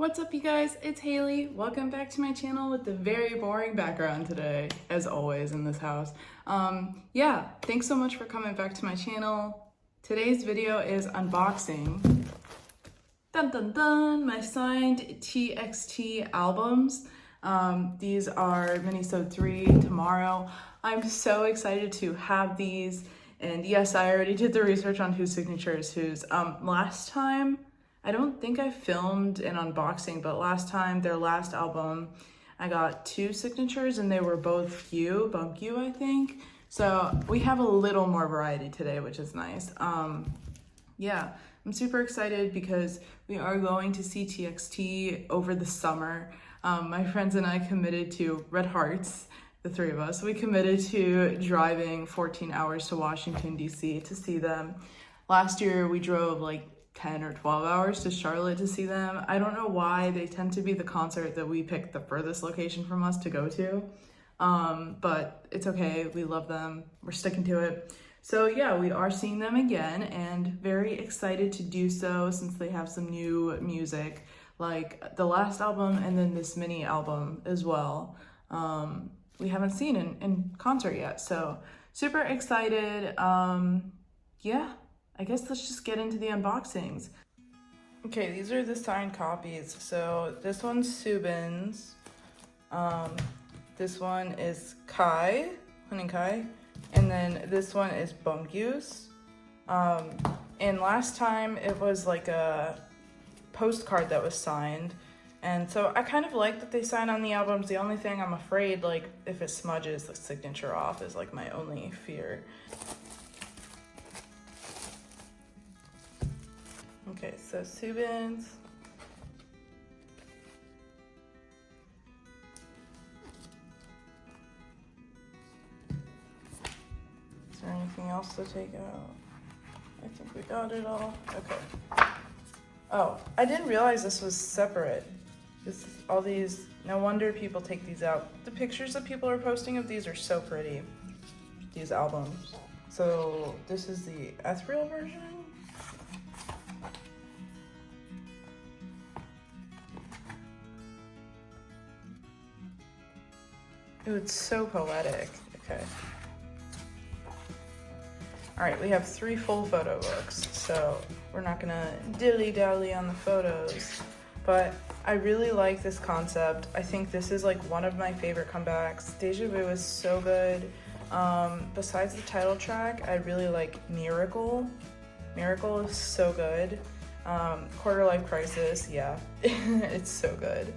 What's up, you guys? It's Haley. Welcome back to my channel with the very boring background today, as always in this house. Yeah, thanks so much for coming back to my channel. Today's video is unboxing. Dun dun dun! My signed TXT albums. These are Minisode 3 tomorrow. I'm so excited to have these. And yes, I already did the research on whose signature is whose. Last time, I don't think I filmed an unboxing, but last time, their last album, I got 2 signatures and they were both Bump You, I think. So we have a little more variety today, which is nice. Yeah, I'm super excited because we are going to see TXT over the summer. My friends and I committed to Red Hearts, the 3 of us. We committed to driving 14 hours to Washington, D.C. to see them. Last year, we drove like 10 or 12 hours to Charlotte to see them. I don't know why they tend to be the concert that we picked the furthest location from us to go to. But it's okay, we love them, we're sticking to it. So yeah, we are seeing them again and very excited to do so since they have some new music, like the last album and then this mini album as well. We haven't seen in concert yet, so super excited. Yeah. I guess let's just get into the unboxings. Okay, these are the signed copies. So this one's Subin's. This one is Kai, Huning Kai. And then this one is Bump You's. And last time it was like a postcard that was signed. And so I kind of like that they sign on the albums. The only thing I'm afraid, like, if it smudges the signature off is like my only fear. Okay, so Subin's. Is there anything else to take out? I think we got it all. Okay. Oh, I didn't realize this was separate. This is all these, no wonder people take these out. The pictures that people are posting of these are so pretty, these albums. So this is the ethereal version. Ooh, it's so poetic. Okay. All right, we have 3 full photo books, so we're not gonna dilly-dally on the photos, but I really like this concept. I think this is like one of my favorite comebacks. Deja Vu is so good. Besides the title track, I really like Miracle. Miracle is so good. Quarter Life Crisis, yeah, it's so good.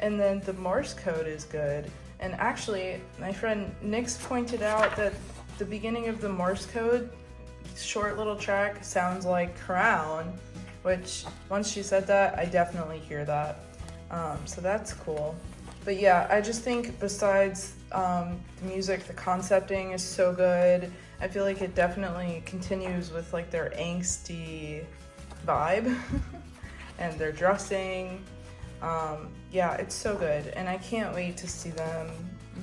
And then the Morse code is good. And actually, my friend Nix pointed out that the beginning of the Morse code, short little track, sounds like Crown, which once she said that, I definitely hear that. So that's cool. But yeah, I just think besides the music, the concepting is so good. I feel like it definitely continues with like their angsty vibe and their dressing. Yeah, it's so good, and I can't wait to see them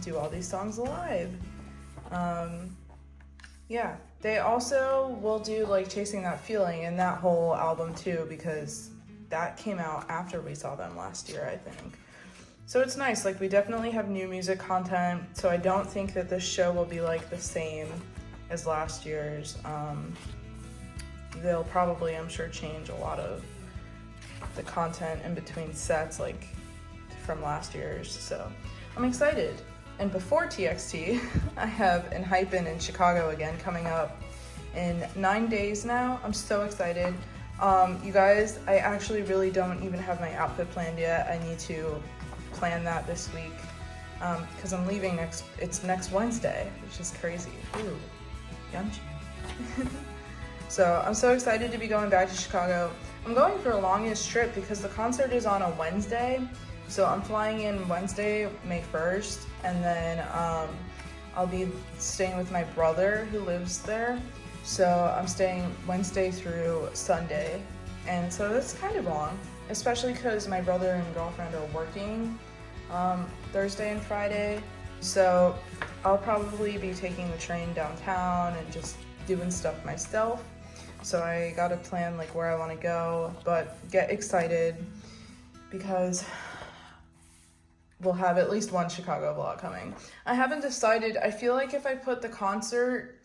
do all these songs live. Yeah, they also will do like Chasing That Feeling in that whole album too, because that came out after we saw them last year, I think. So it's nice, like we definitely have new music content, so I don't think that this show will be like the same as last year's. They'll probably, I'm sure, change a lot of the content in between sets, like from last year's, so I'm excited. And before TXT, I have an Hypen in Chicago again coming up in 9 days now. I'm so excited. You guys, I actually really don't even have my outfit planned yet. I need to plan that this week because I'm leaving it's next Wednesday, which is crazy. Ooh, yumchi. So I'm so excited to be going back to Chicago. I'm going for a longest trip because the concert is on a Wednesday. So I'm flying in Wednesday, May 1st, and then I'll be staying with my brother who lives there. So I'm staying Wednesday through Sunday. And so that's kind of long, especially because my brother and girlfriend are working Thursday and Friday. So I'll probably be taking the train downtown and just doing stuff myself. So I gotta plan like where I want to go, but get excited because we'll have at least one Chicago vlog coming. I haven't decided. I feel like if I put the concert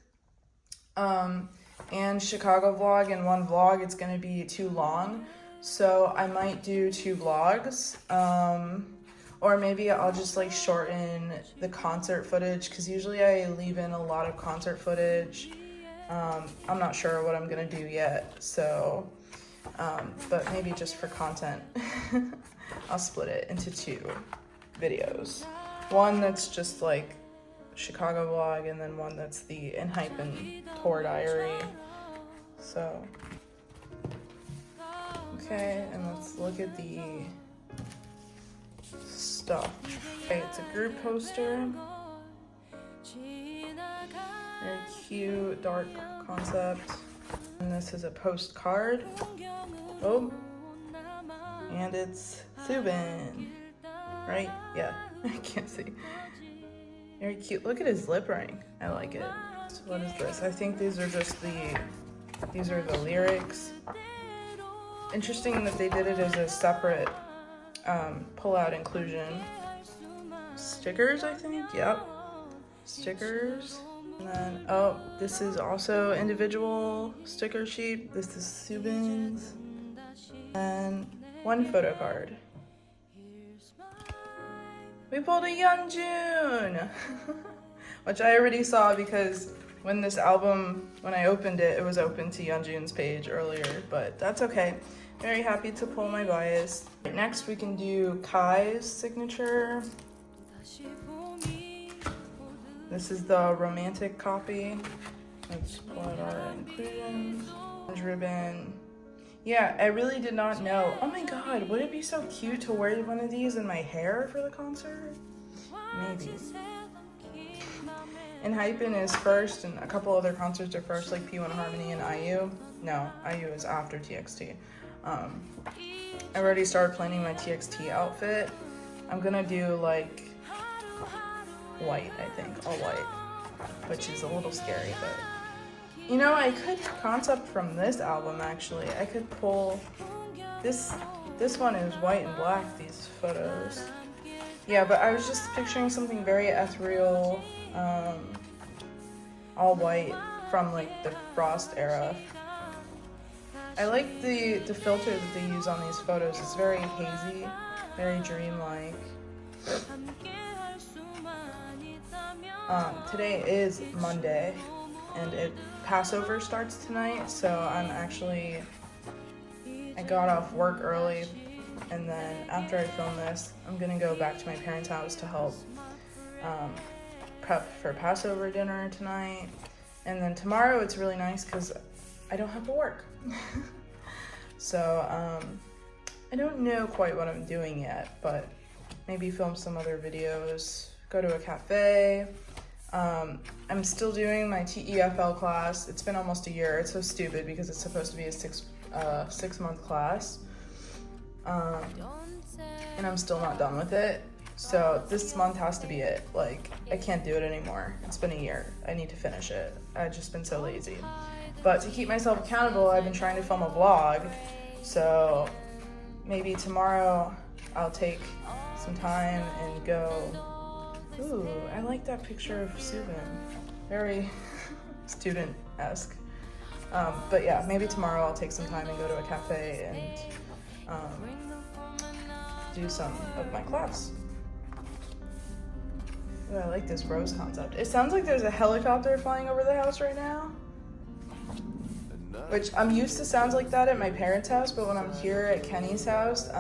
and Chicago vlog in one vlog, it's gonna be too long. So I might do 2 vlogs, or maybe I'll just like shorten the concert footage, because usually I leave in a lot of concert footage. I'm not sure what I'm gonna do yet, so, but maybe just for content, I'll split it into 2 videos. One that's just like Chicago vlog, and then one that's the Enhypen tour diary. So, okay, and let's look at the stuff. Okay, it's a group poster. Very cute, dark concept. And this is a postcard. Oh, and it's Subin, right? Yeah, I can't see. Very cute. Look at his lip ring. I like it. So what is this? I think these are just these are the lyrics. Interesting that they did it as a separate pull-out inclusion. Stickers, I think. Yep. Stickers. And then, oh, this is also individual sticker sheet. This is Subin's. And 1 photo card. We pulled a Yeonjun, which I already saw because when I opened it, it was open to Yeonjun's page earlier, but that's okay. Very happy to pull my bias. Next, we can do Kai's signature. This is the romantic copy. Let's pull out our inclusions. Orange ribbon. Yeah, I really did not know. Oh my god, would it be so cute to wear one of these in my hair for the concert? Maybe. Enhypen is first, and a couple other concerts are first, like P1 Harmony and IU. No, IU is after TXT. I already started planning my TXT outfit. I'm gonna do like white, I think, all white, which is a little scary, but you know, I could concept from this album actually. I could pull this one is white and black, these photos. Yeah, but I was just picturing something very ethereal, all white from like the Frost era. I like the filter that they use on these photos. It's very hazy, very dreamlike. Today is Monday, and Passover starts tonight, so I got off work early, and then after I film this, I'm gonna go back to my parents' house to help prep for Passover dinner tonight. And then tomorrow it's really nice because I don't have to work. So I don't know quite what I'm doing yet, but maybe film some other videos, go to a cafe. I'm still doing my TEFL class. It's been almost a year. It's so stupid because it's supposed to be a 6-month class. And I'm still not done with it. So this month has to be it. Like, I can't do it anymore. It's been a year. I need to finish it. I've just been so lazy. But to keep myself accountable, I've been trying to film a vlog. So maybe tomorrow I'll take some time and go. Ooh, I like that picture of Subin. Very student-esque. But yeah, maybe tomorrow I'll take some time and go to a cafe and do some of my class. Ooh, I like this rose concept. It sounds like there's a helicopter flying over the house right now. Which I'm used to sounds like that at my parents' house, but when I'm here at Kenny's house,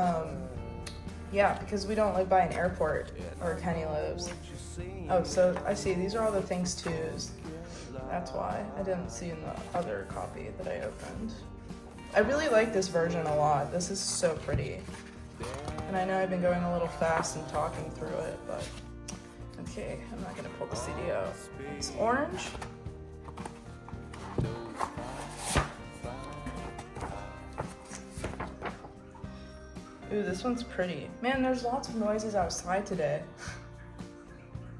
yeah, because we don't live by an airport where Kenny lives. Oh, so I see, these are all the things to's. That's why I didn't see in the other copy that I opened. I really like this version a lot. This is so pretty. And I know I've been going a little fast and talking through it, but okay, I'm not gonna pull the CD out. It's orange. Ooh, this one's pretty. Man, there's lots of noises outside today.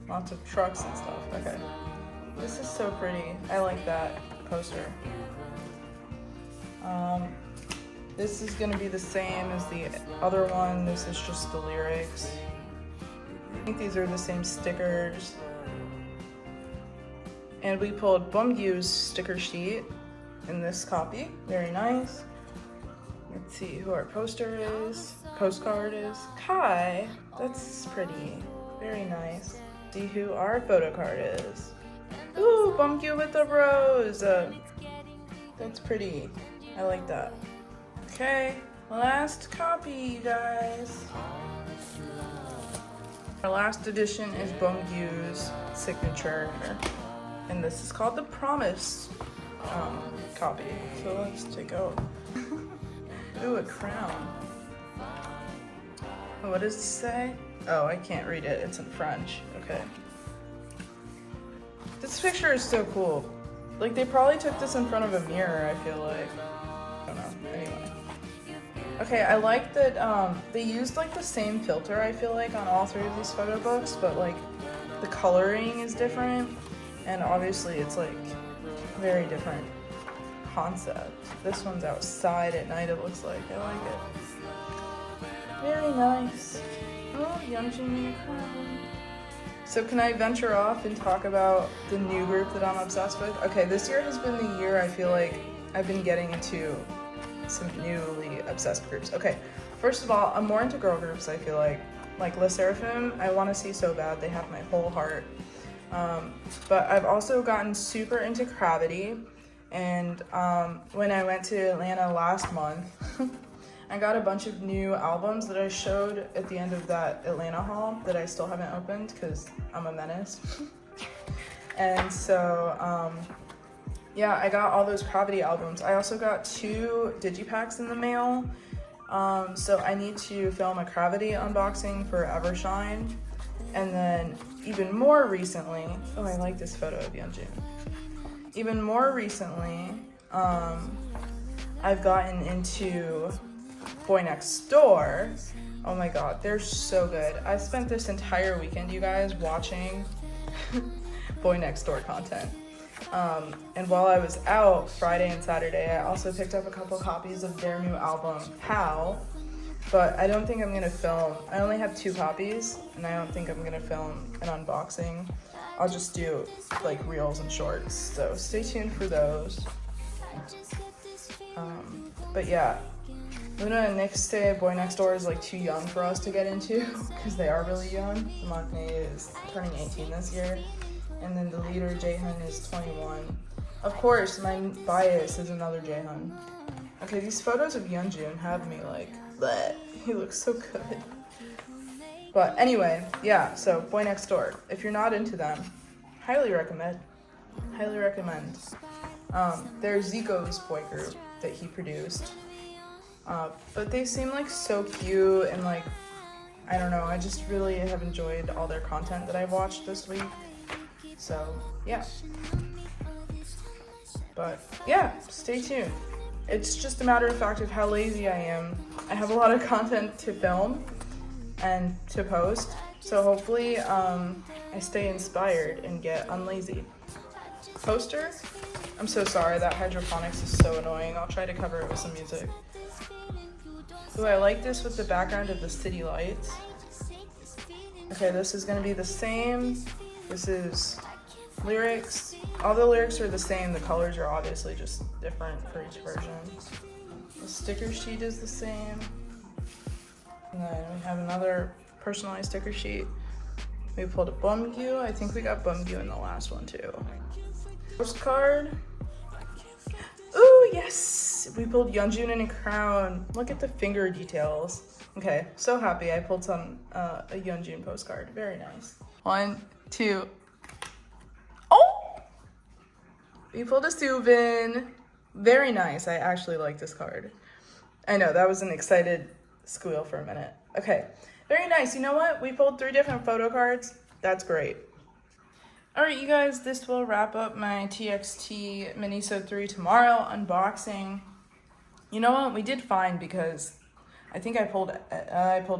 Lots of trucks and stuff. Okay. This is so pretty. I like that poster. This is gonna be the same as the other one. This is just the lyrics. I think these are the same stickers. And we pulled Bumgu's sticker sheet in this copy. Very nice. Let's see who our postcard is. Kai. That's pretty. Very nice. See who our photo card is. Ooh, Bumgu with the rose. That's pretty. I like that. Okay, last copy, you guys. Our last edition is Bumgu's signature, and this is called the Promise copy. So let's take out. Ooh, a crown. What does it say? Oh, I can't read it. It's in French. Okay. This picture is so cool. Like, they probably took this in front of a mirror, I feel like. I don't know. Anyway. Okay, I like that they used like the same filter, I feel like, on all three of these photo books, but like the coloring is different, and obviously it's like very different concept. This one's outside at night, it looks like. I like it. Very nice. Oh, Yeonjun in a crown. So can I venture off and talk about the new group that I'm obsessed with? Okay, this year has been the year I feel like I've been getting into some newly obsessed groups. Okay, first of all, I'm more into girl groups, I feel like Le Sserafim, I want to see so bad. They have my whole heart. But I've also gotten super into Gravity, and when I went to Atlanta last month, I got a bunch of new albums that I showed at the end of that Atlanta haul that I still haven't opened because I'm a menace. And so, yeah, I got all those Gravity albums. I also got 2 digipacks in the mail. So I need to film a Gravity unboxing for Evershine. And then even more recently, oh, I like this photo of Yeonjun. Even more recently, I've gotten into Boy Next Door. Oh my god, they're so good. I spent this entire weekend, you guys, watching Boy Next Door content. And while I was out Friday and Saturday, I also picked up a couple copies of their new album, How, but I don't think I'm gonna film. I only have 2 copies, and I don't think I'm gonna film an unboxing. I'll just do like reels and shorts, so stay tuned for those. But yeah, Luna and Nick say Boy Next Door is like too young for us to get into because they are really young. Maknae is turning 18 this year, and then the leader Jaehyun is 21. Of course, my bias is another Jaehyun. Okay, these photos of Yeonjun have me like, bleh. He looks so good. But anyway, yeah, so Boy Next Door. If you're not into them, highly recommend. Highly recommend. They're Zico's boy group that he produced. But they seem like so cute, and like, I don't know, I just really have enjoyed all their content that I've watched this week. So yeah. But yeah, stay tuned. It's just a matter of fact of how lazy I am. I have a lot of content to film and to post, so hopefully I stay inspired and get unlazy. Poster? I'm so sorry, that hydroponics is so annoying. I'll try to cover it with some music. Ooh, I like this with the background of the city lights. Okay, this is gonna be the same. This is lyrics. All the lyrics are the same. The colors are obviously just different for each version. The sticker sheet is the same. And then we have another personalized sticker sheet. We pulled a Bumgu. I think we got Bumgu in the last one too. Postcard. Ooh, yes! We pulled Yeonjun in a crown. Look at the finger details. Okay, so happy I pulled some a Yeonjun postcard. Very nice. 1, 2. Oh! We pulled a Soobin. Very nice. I actually like this card. I know, that was an excited squeal for a minute. Okay, very nice. You know what? We pulled 3 different photo cards. That's great. Alright, you guys, this will wrap up my TXT Minisode 3 tomorrow unboxing. You know what? We did fine because I think I pulled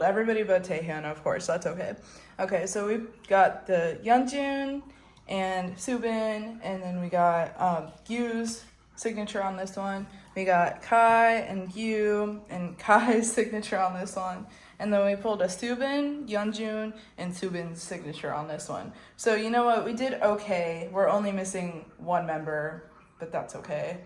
everybody but Taehyun, of course. That's okay. Okay, so we got the Yeonjun and Soobin, and then we got Gyu's signature on this one. We got Kai and Yu and Kai's signature on this one. And then we pulled a Subin, Yeonjun, and Subin's signature on this one. So you know what? We did okay. We're only missing one member, but that's okay.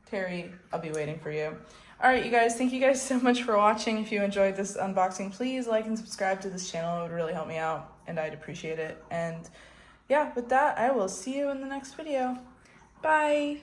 Terry, I'll be waiting for you. All right, you guys, thank you guys so much for watching. If you enjoyed this unboxing, please like and subscribe to this channel. It would really help me out, and I'd appreciate it. And yeah, with that, I will see you in the next video. Bye.